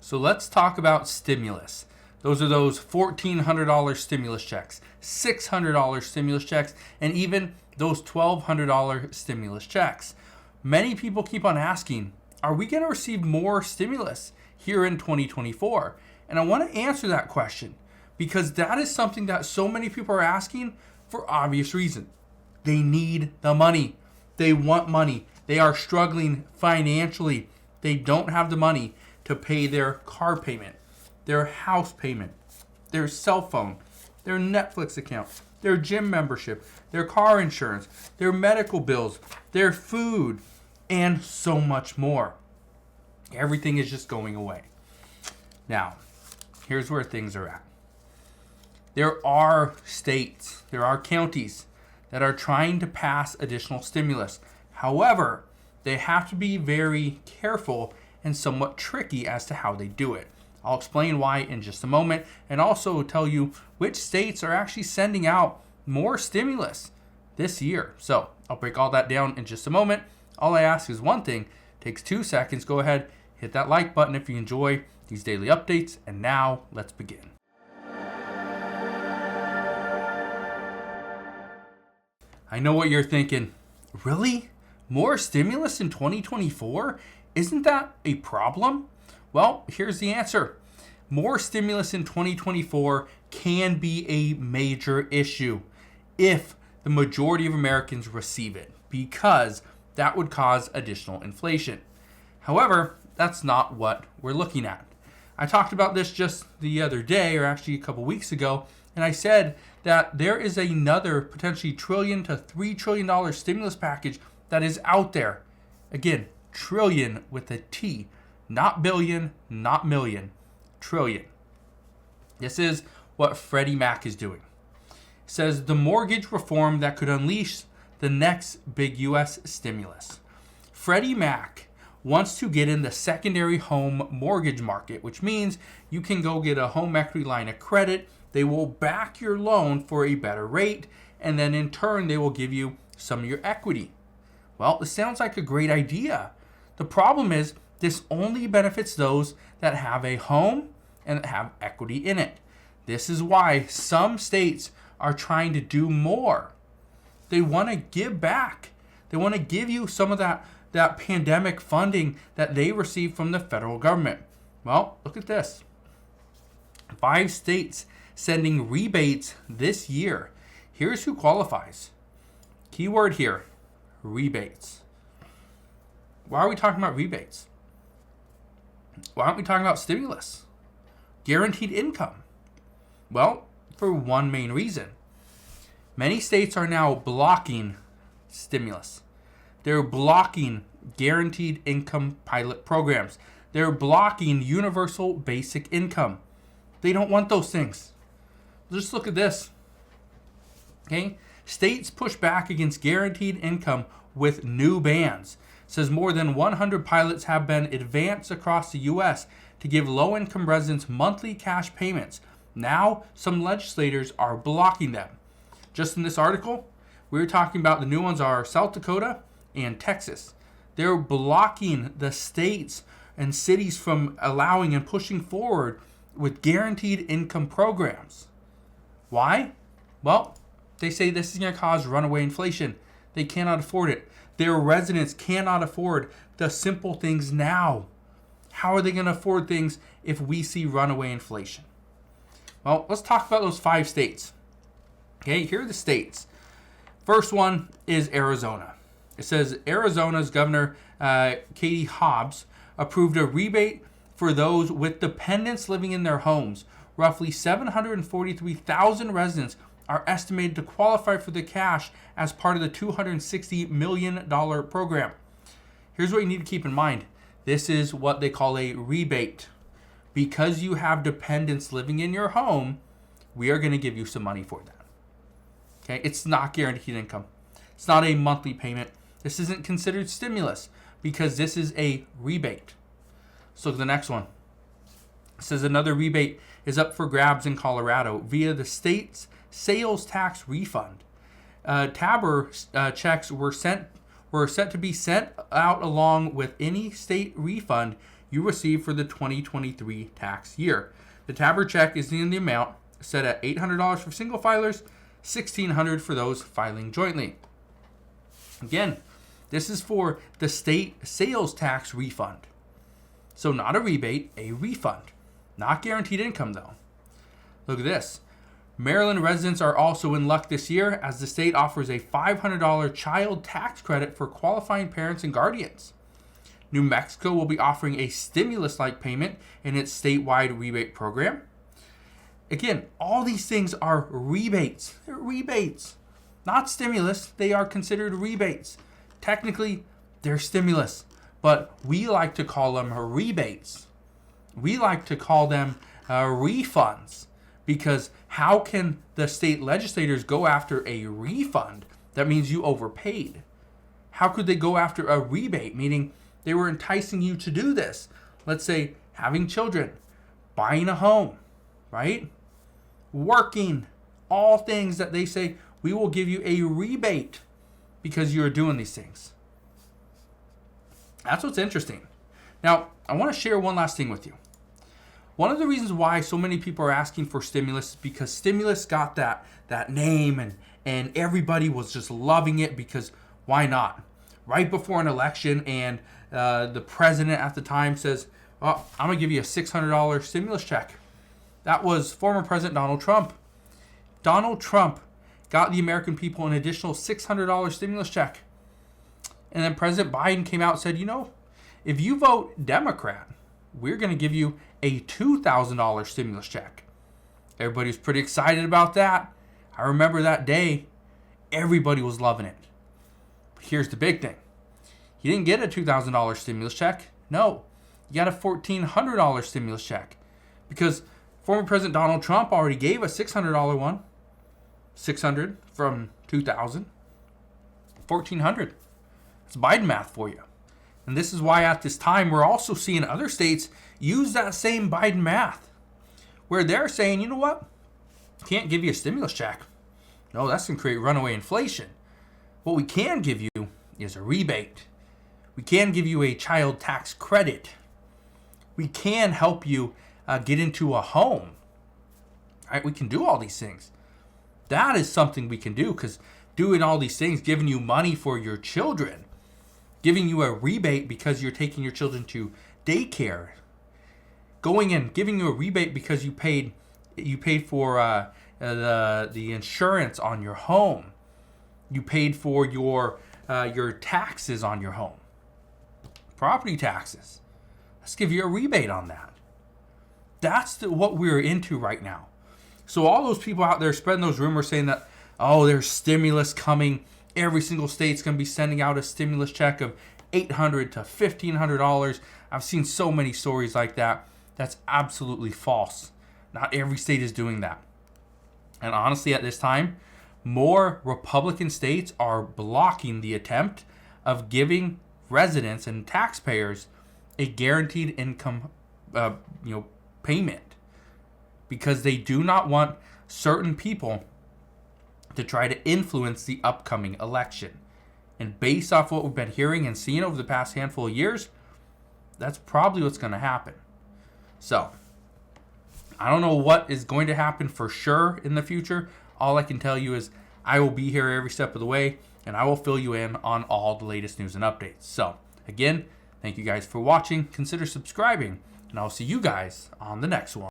So let's talk about stimulus. Those are those $1,400 stimulus checks, $600 stimulus checks, and even those $1,200 stimulus checks. Many people keep on asking, are we going to receive more stimulus here in 2024? And I want to answer that question because that is something that so many people are asking for obvious reason. They need the money. They want money. They are struggling financially. They don't have the money to pay their car payment, their house payment, their cell phone, their Netflix account, their gym membership, their car insurance, their medical bills, their food, and so much more. Everything is just going away. Now, here's where things are at. There are states, there are counties that are trying to pass additional stimulus. However, they have to be very careful and somewhat tricky as to how they do it. I'll explain why in just a moment and also tell you which states are actually sending out more stimulus this year. So I'll break all that down in just a moment. All I ask is one thing. It takes 2 seconds. Go ahead, hit that like button if you enjoy these daily updates. And now let's begin. I know what you're thinking. Really? More stimulus in 2024? Isn't that a problem? Well, here's the answer. More stimulus in 2024 can be a major issue if the majority of Americans receive it, because that would cause additional inflation. However, that's not what we're looking at. I talked about this just the other day, or actually a couple weeks ago, and I said that there is another potentially $1 trillion to $3 trillion stimulus package that is out there. Again, trillion with a T, not billion, not million, trillion. This is what Freddie Mac is doing. It says the mortgage reform that could unleash the next big U.S. stimulus. Freddie Mac wants to get in the secondary home mortgage market, which means you can go get a home equity line of credit. They will back your loan for a better rate, and then in turn, they will give you some of your equity. Well, this sounds like a great idea. The problem is this only benefits those that have a home and that have equity in it. This is why some states are trying to do more. They want to give back. They want to give you some of that pandemic funding that they received from the federal government. Well, look at this. 5 states sending rebates this year. Here's who qualifies. Keyword here, rebates. Why are we talking about rebates? Why aren't we talking about stimulus? Guaranteed income? Well, for one main reason. Many states are now blocking stimulus. They're blocking guaranteed income pilot programs. They're blocking universal basic income. They don't want those things. Just look at this. Okay? States push back against guaranteed income with new bans. It says more than 100 pilots have been advanced across the U.S. to give low-income residents monthly cash payments. Now, some legislators are blocking them. Just in this article, we're talking about the new ones are South Dakota and Texas. They're blocking the states and cities from allowing and pushing forward with guaranteed income programs. Why? Well, they say this is going to cause runaway inflation. They cannot afford it. Their residents cannot afford the simple things now. How are they going to afford things if we see runaway inflation? Well, let's talk about those 5 states. Okay, here are the states. First one is Arizona. It says Arizona's Governor Katie Hobbs approved a rebate for those with dependents living in their homes. Roughly 743,000 residents are estimated to qualify for the cash as part of the $260 million program. Here's what you need to keep in mind. This is what they call a rebate. Because you have dependents living in your home, we are going to give you some money for that. Okay, it's not guaranteed income. It's not a monthly payment. This isn't considered stimulus because this is a rebate. So the next one. It says another rebate is up for grabs in Colorado via the state's sales tax refund. Tabor checks were set to be sent out along with any state refund you receive for the 2023 tax year. The TABR check is in the amount set at $800 for single filers, $1,600 for those filing jointly. Again, this is for the state sales tax refund. So not a rebate, a refund. Not guaranteed income though. Look at this. Maryland residents are also in luck this year as the state offers a $500 child tax credit for qualifying parents and guardians. New Mexico will be offering a stimulus-like payment in its statewide rebate program. Again, all these things are rebates. They're rebates, not stimulus. They are considered rebates. Technically, they're stimulus, but we like to call them rebates. We like to call them refunds, because how can the state legislators go after a refund? That means you overpaid. How could they go after a rebate, meaning they were enticing you to do this? Let's say having children, buying a home, right? Working, all things that they say, we will give you a rebate because you're doing these things. That's what's interesting. Now, I want to share one last thing with you. One of the reasons why so many people are asking for stimulus is because stimulus got that name and everybody was just loving it because why not? Right before an election, and the president at the time says, well, I'm going to give you a $600 stimulus check. That was former President Donald Trump. Donald Trump got the American people an additional $600 stimulus check. And then President Biden came out and said, if you vote Democrat, we're going to give you a $2,000 stimulus check. Everybody was pretty excited about that. I remember that day. Everybody was loving it. But here's the big thing. You didn't get a $2,000 stimulus check. No, you got a $1,400 stimulus check because former President Donald Trump already gave a $600 one. $600 from $2,000. $1,400. It's Biden math for you. And this is why at this time we're also seeing other states use that same Biden math, where they're saying, you know what? Can't give you a stimulus check. No, that's going to create runaway inflation. What we can give you is a rebate. We can give you a child tax credit. We can help you get into a home. Right? We can do all these things. That is something we can do, because doing all these things, giving you money for your children, giving you a rebate because you're taking your children to daycare, going and giving you a rebate because you paid for the insurance on your home, you paid for your taxes on your home, property taxes. Let's give you a rebate on that. That's what we're into right now. So all those people out there spreading those rumors saying that, oh, there's stimulus coming, every single state's going to be sending out a stimulus check of $800 to $1,500. I've seen so many stories like that. That's absolutely false. Not every state is doing that. And honestly, at this time, more Republican states are blocking the attempt of giving residents and taxpayers a guaranteed income payment, because they do not want certain people to try to influence the upcoming election. And based off what we've been hearing and seeing over the past handful of years, that's probably what's going to happen. So, I don't know what is going to happen for sure in the future. All I can tell you is I will be here every step of the way, and I will fill you in on all the latest news and updates. So, again, thank you guys for watching. Consider subscribing, and I'll see you guys on the next one.